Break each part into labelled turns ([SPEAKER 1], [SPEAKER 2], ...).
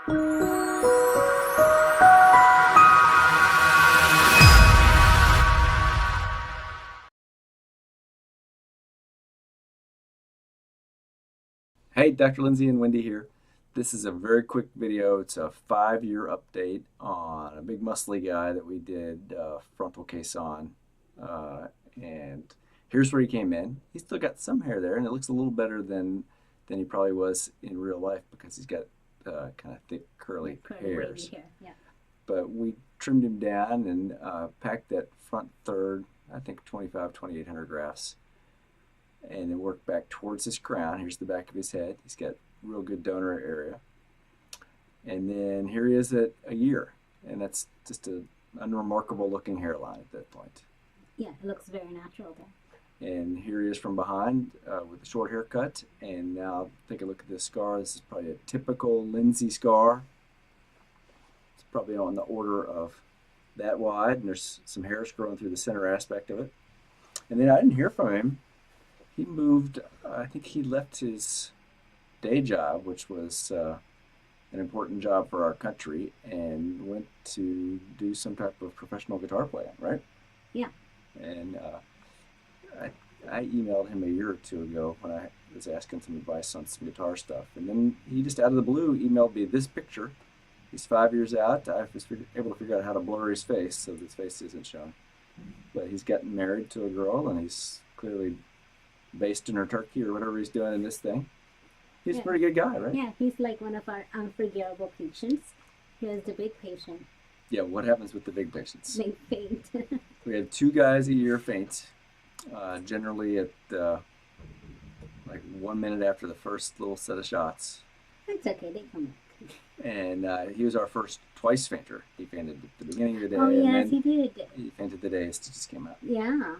[SPEAKER 1] Hey, Dr. Lindsey and Wendy here. This is a very quick video. It's a 5-year update on a big muscly guy that we did frontal case on. And here's where he came in. He's still got some hair there, and it looks a little better than he probably was in real life because he's got kind of thick, curly hairs.
[SPEAKER 2] Hair. Yeah.
[SPEAKER 1] But we trimmed him down and packed that front third, I think 2,800 grafts, and then work back towards his crown. Here's the back of his head. He's got real good donor area. And then here he is at a year, and that's just an unremarkable looking hairline at that point.
[SPEAKER 2] Yeah, it looks very natural there.
[SPEAKER 1] And here he is from behind with a short haircut. And now take a look at this scar. This is probably a typical Lindsey scar. It's probably on the order of that wide, and there's some hairs growing through the center aspect of it. And then I didn't hear from him. He moved, I think he left his day job, which was an important job for our country, and went to do some type of professional guitar playing, right?
[SPEAKER 2] Yeah.
[SPEAKER 1] And I emailed him a year or two ago when I was asking some advice on some guitar stuff. And then he just out of the blue emailed me this picture. He's 5 years out. I was able to figure out how to blur his face so his face isn't shown. But he's gotten married to a girl, and he's clearly based in her turkey or whatever he's doing in this thing. He's a pretty good guy, right?
[SPEAKER 2] Yeah, he's like one of our unforgettable patients. He was the big patient.
[SPEAKER 1] Yeah, what happens with the big patients?
[SPEAKER 2] They faint.
[SPEAKER 1] We had 2 guys a year faint, generally at like 1 minute after the first little set of shots.
[SPEAKER 2] That's okay, they come back.
[SPEAKER 1] And he was our first twice fainter. He fainted at the beginning of the day.
[SPEAKER 2] Oh, yes,
[SPEAKER 1] and then
[SPEAKER 2] he did.
[SPEAKER 1] He fainted the day his stitches came out.
[SPEAKER 2] Yeah.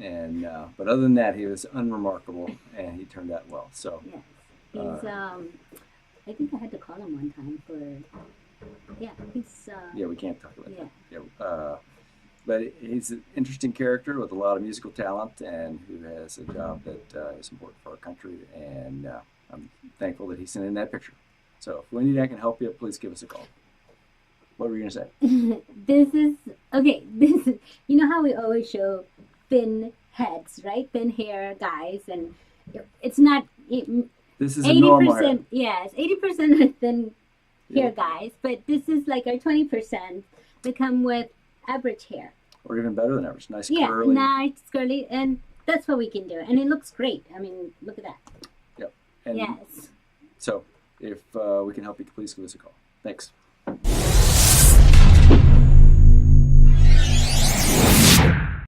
[SPEAKER 1] And but other than that, he was unremarkable, and he turned out well. So
[SPEAKER 2] yes. He's I think I had to call him one time for he's
[SPEAKER 1] yeah, we can't talk about that.
[SPEAKER 2] yeah.
[SPEAKER 1] Yeah, but he's an interesting character with a lot of musical talent, and who has a job that is important for our country. And I'm thankful that he sent in that picture. So if Wendy and I can help you, please give us a call. What were you gonna say?
[SPEAKER 2] This is you know how we always show thin heads, right? Thin hair guys, and it's not.
[SPEAKER 1] This is a normal hair.
[SPEAKER 2] Yes, 80% are thin hair guys, but this is like our 20% that come with average hair.
[SPEAKER 1] Or even better than average. Nice
[SPEAKER 2] yeah,
[SPEAKER 1] curly.
[SPEAKER 2] nice curly, and that's what we can do, and it looks great. I mean, look at that.
[SPEAKER 1] Yep. And
[SPEAKER 2] yes.
[SPEAKER 1] So if we can help you, please give us a call. Thanks.